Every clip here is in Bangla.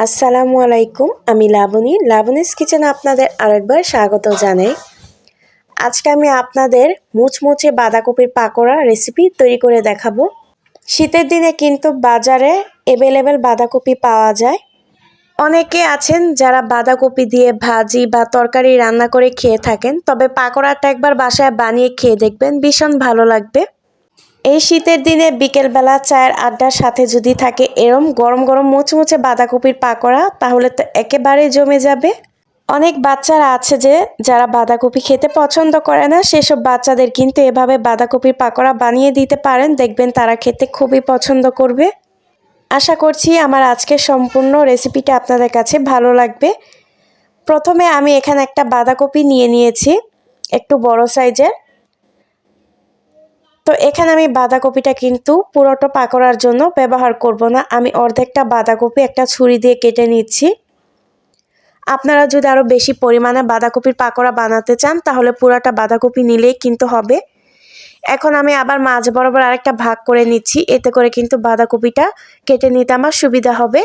আসসালামু আলাইকুম। আমি লাবণীস কিচেনে আপনাদের আরেকবার স্বাগত জানাই। আজকে আমি আপনাদের মুচমুচে বাঁধাকপির পাকোড়া রেসিপি তৈরি করে দেখাবো। শীতের দিনে কিন্তু বাজারে অ্যাভেলেবেল বাঁধাকপি পাওয়া যায়। অনেকে আছেন যারা বাঁধাকপি দিয়ে ভাজি বা তরকারি রান্না করে খেয়ে থাকেন, তবে পাকোড়াটা একবার বাসায় বানিয়ে খেয়ে দেখবেন, ভীষণ ভালো লাগবে। এই শীতের দিনে বিকেলবেলা চায়ের আড্ডার সাথে যদি থাকে এরম গরম গরম মুচমুচে বাঁধাকপির পাকোড়া, তাহলে তো একেবারেই জমে যাবে। অনেক বাচ্চারা আছে যারা বাঁধাকপি খেতে পছন্দ করে না, সেসব বাচ্চাদের কিন্তু এভাবে বাঁধাকপির পাকোড়া বানিয়ে দিতে পারেন, দেখবেন তারা খেতে খুবই পছন্দ করবে। আশা করছি আমার আজকের সম্পূর্ণ রেসিপিটা আপনাদের কাছে ভালো লাগবে। প্রথমে আমি এখানে একটা বাঁধাকপি নিয়ে নিয়েছি, একটু বড় সাইজের। তো এখানে আমি বাঁধাকপিটা কিন্তু পুরোটা পাকোড়ার জন্য ব্যবহার করব না, আমি অর্ধেকটা বাঁধাকপি একটা ছুরি দিয়ে কেটে নিচ্ছি। আপনারা যদি আরও বেশি পরিমাণে বাঁধাকপির পাকোড়া বানাতে চান তাহলে পুরোটা বাঁধাকপি নিলেই কিন্তু হবে। এখন আমি আবার মাঝ বরাবর আরেকটা ভাগ করে নিচ্ছি, এতে করে কিন্তু বাঁধাকপিটা কেটে নিতে আমার সুবিধা হবে।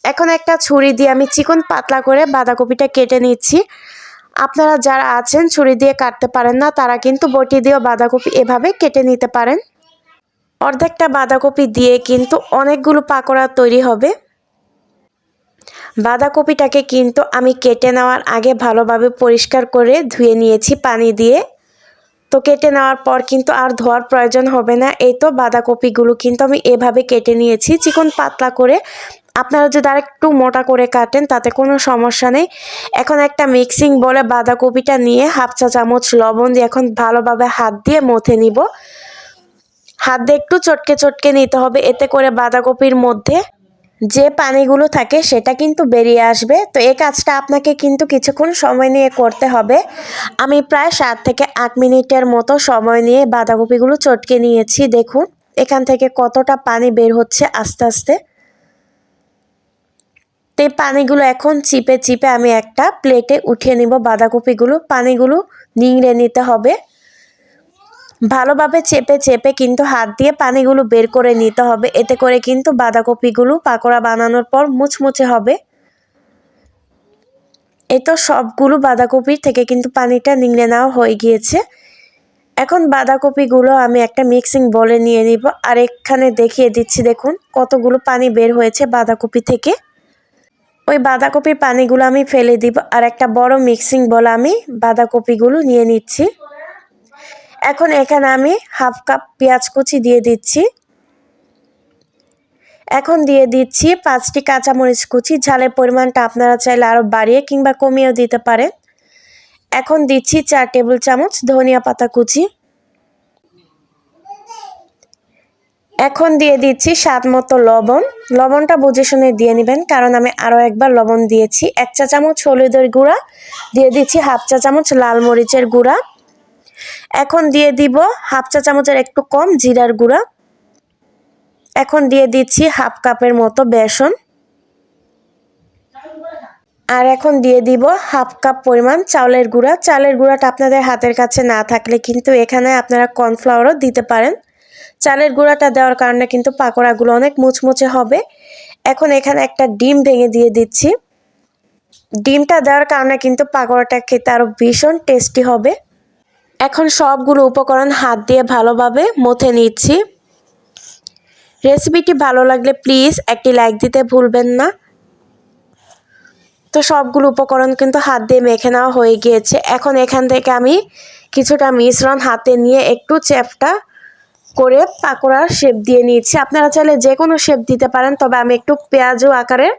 এখন একটা ছুরি দিয়ে আমি চিকন পাতলা করে বাঁধাকপিটা কেটে নিচ্ছি। আপনারা যারা আছেন ছুরি দিয়ে কাটতে পারেন না, তারা কিন্তু বটি দিয়েও বাঁধাকপি এভাবে কেটে নিতে পারেন। অর্ধেকটা বাঁধাকপি দিয়ে কিন্তু অনেকগুলো পাকোড়া তৈরি হবে। বাঁধাকপিটাকে কিন্তু আমি কেটে নেওয়ার আগে ভালোভাবে পরিষ্কার করে ধুয়ে নিয়েছি পানি দিয়ে। তো কেটে নেওয়ার পর কিন্তু আর ধোয়ার প্রয়োজন হবে না। এই তো বাঁধাকপিগুলো কিন্তু আমি এভাবে কেটে নিয়েছি চিকন পাতলা করে। আপনারা যদি আর একটু মোটা করে কাটেন তাতে কোনো সমস্যা নেই। এখন একটা মিক্সিং বলে বাঁধাকপিটা নিয়ে হাফ চা চামচ লবণ দিয়ে এখন ভালোভাবে হাত দিয়ে মথে নিব। হাত দিয়ে একটু চটকে চটকে নিতে হবে, এতে করে বাঁধাকপির মধ্যে যে পানিগুলো থাকে সেটা কিন্তু বেরিয়ে আসবে। তো এই কাজটা আপনাকে কিন্তু কিছুক্ষণ সময় নিয়ে করতে হবে। আমি প্রায় 7 থেকে 8 মিনিটের মতো সময় নিয়ে বাঁধাকপিগুলো চটকে নিয়েছি। দেখুন এখান থেকে কতটা পানি বের হচ্ছে আস্তে আস্তে। তো এই পানিগুলো এখন চিপে চিপে আমি একটা প্লেটে উঠিয়ে নিব। বাঁধাকপিগুলো পানিগুলো নিংড়ে নিতে হবে। ভালোভাবে চেপে চেপে কিন্তু হাত দিয়ে পানিগুলো বের করে নিতে হবে, এতে করে কিন্তু বাঁধাকপিগুলো পাকোড়া বানানোর পর মুচমুচে হবে। এই তো সবগুলো বাঁধাকপির থেকে কিন্তু পানিটা নিংড়ে নেওয়া হয়ে গিয়েছে। এখন বাঁধাকপিগুলো আমি একটা মিক্সিং বলে নিয়ে নিব, আর এখানে দেখিয়ে দিচ্ছি দেখুন কতগুলো পানি বের হয়েছে বাঁধাকপি থেকে। ওই বাঁধাকপির পানিগুলো আমি ফেলে দিব, আর একটা বড় মিক্সিং বলে আমি বাঁধাকপিগুলো নিয়ে নিচ্ছি। এখন এখানে আমি হাফ কাপ পেঁয়াজ কুচি দিয়ে দিচ্ছি। এখন দিয়ে দিচ্ছি 5টি কাঁচামরিচ কুচি। ঝালের পরিমাণটা আপনারা চাইলে আরও বাড়িয়ে কিংবা কমিয়েও দিতে পারেন। এখন দিচ্ছি 4 টেবিল চামচ ধনিয়া পাতা কুচি। এখন দিয়ে দিচ্ছি স্বাদ মতো লবণ। লবণটা বুঝে শুনে দিয়ে নেবেন, কারণ আমি আরও একবার লবণ দিয়েছি। 1 চা চামচ হলুদের গুঁড়া দিয়ে দিচ্ছি, হাফ চা চামচ লাল মরিচের গুঁড়া। এখন দিয়ে দিব হাফ চা চামচের একটু কম জিরার গুঁড়া। এখন দিয়ে দিচ্ছি হাফ কাপের মতো বেসন। আর এখন দিয়ে দিব হাফ কাপ পরিমাণ চাউলের গুঁড়া। চালের গুঁড়াটা আপনাদের হাতের কাছে না থাকলে কিন্তু এখানে আপনারা কর্নফ্লাওয়ারও দিতে পারেন। চালের গুঁড়াটা দেওয়ার কারণে কিন্তু পাকোড়াগুলো অনেক মুচমুচে হবে। এখন এখানে একটা ডিম ভেঙে দিয়ে দিচ্ছি। ডিমটা দেওয়ার কারণে কিন্তু পাকোড়াটা খেতে আরও ভীষণ টেস্টি হবে। এখন সবগুলো উপকরণ হাত দিয়ে ভালোভাবে মথে নিচ্ছি। রেসিপিটি ভালো লাগলে প্লিজ একটি লাইক দিতে ভুলবেন না। তো সবগুলো উপকরণ কিন্তু হাত দিয়ে মেখে নেওয়া হয়ে গিয়েছে। এখন এখান থেকে আমি কিছুটা মিশ্রণ হাতে নিয়ে একটু চ্যাপটা করে পাকোড়ার শেপ দিয়ে নিচ্ছি। আপনারা চাইলে যে কোনো শেপ দিতে পারেন, তবে আমি একটু পেঁয়াজু আকারের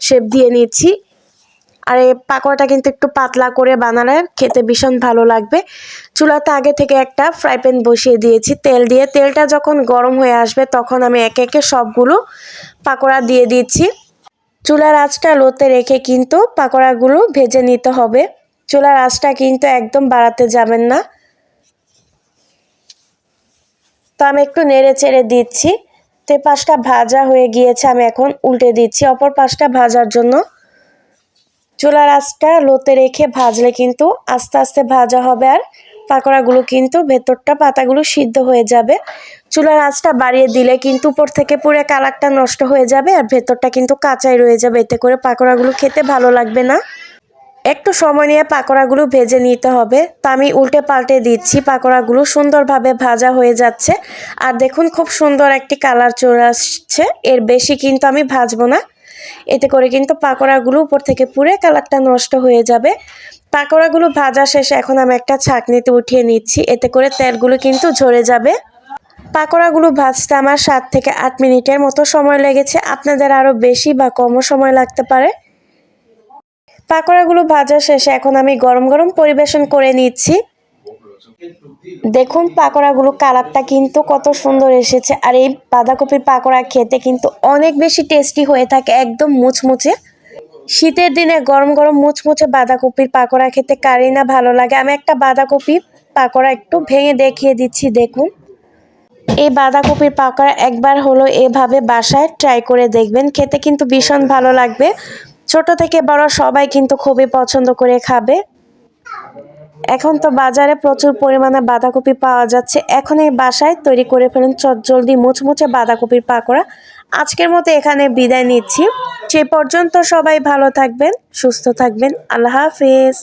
শেপ দিয়ে নিচ্ছি। আর এই পাকোড়াটা কিন্তু একটু পাতলা করে বানালে খেতে ভীষণ ভালো লাগবে। চুলাতে আগে থেকে একটা ফ্রাই প্যান বসিয়ে দিয়েছি তেল দিয়ে। তেলটা যখন গরম হয়ে আসবে তখন আমি একে একে সবগুলো পাকোড়া দিয়ে দিচ্ছি। চুলার আঁচটা লোতে রেখে কিন্তু পাকোড়াগুলো ভেজে নিতে হবে। চুলার আঁচটা কিন্তু একদম বাড়াতে যাবেন না। তো আমি একটু নেড়ে চেড়ে দিচ্ছি। তো এই পাশটা ভাজা হয়ে গিয়েছে, আমি এখন উল্টে দিচ্ছি অপর পাশটা ভাজার জন্য। চুলার আঁচটা লোতে রেখে ভাজলে কিন্তু আস্তে আস্তে ভাজা হবে আর পাকোড়াগুলো কিন্তু ভেতরটা পাতাগুলো সিদ্ধ হয়ে যাবে। চুলার আঁচটা বাড়িয়ে দিলে কিন্তু উপর থেকে পুরো কালারটা নষ্ট হয়ে যাবে আর ভেতরটা কিন্তু কাঁচাই রয়ে যাবে, এতে করে পাকোড়াগুলো খেতে ভালো লাগবে না। একটু সময় নিয়ে পাকোড়াগুলো ভেজে নিতে হবে। তো আমি উল্টে পাল্টে দিচ্ছি, পাকোড়াগুলো সুন্দরভাবে ভাজা হয়ে যাচ্ছে। আর দেখুন খুব সুন্দর একটি কালার চলে আসছে, এর বেশি কিন্তু আমি ভাজবো না, এতে করে কিন্তু পাকোড়াগুলো উপর থেকে পুরো কালারটা নষ্ট হয়ে যাবে। পাকোড়াগুলো ভাজা শেষে এখন আমি একটা ছাঁকনিতে উঠিয়ে নিচ্ছি, এতে করে তেলগুলো কিন্তু ঝরে যাবে। পাকোড়াগুলো ভাজতে আমার 7 থেকে 8 মিনিটের মতো সময় লেগেছে, আপনাদের আরও বেশি বা কমও সময় লাগতে পারে। পাকোড়াগুলো ভাজা শেষে এখন আমি গরম গরম পরিবেশন করে নিচ্ছি। দেখুন পাকোড়াগুলো কালারটা কিন্তু কত সুন্দর এসেছে, আর এই বাঁধাকপির পাকোড়া খেতে কিন্তু অনেক বেশি টেস্টি হয়ে থাকে, একদম মুচমুচে। শীতের দিনে গরম গরম মুচমুচে বাঁধাকপির পাকোড়া খেতে কারই না ভালো লাগে। আমি একটা বাঁধাকপি পাকোড়া একটু ভেঙে দেখিয়ে দিচ্ছি, দেখুন। এই বাঁধাকপির পাকোড়া একবার হলো এভাবে বাসায় ট্রাই করে দেখবেন, খেতে কিন্তু ভীষণ ভালো লাগবে। ছোট থেকে বড় সবাই কিন্তু খুবই পছন্দ করে খাবে। এখন তো বাজারে প্রচুর পরিমাণে বাঁধাকপি পাওয়া যাচ্ছে, এখন এই বাসায় তৈরি করে ফেলেন চটজলদি মুচমুচে বাঁধাকপির পাকোড়া। আজকের মতো এখানে বিদায় নিচ্ছি, সে পর্যন্ত সবাই ভালো থাকবেন, সুস্থ থাকবেন। আল্লাহ হাফেজ।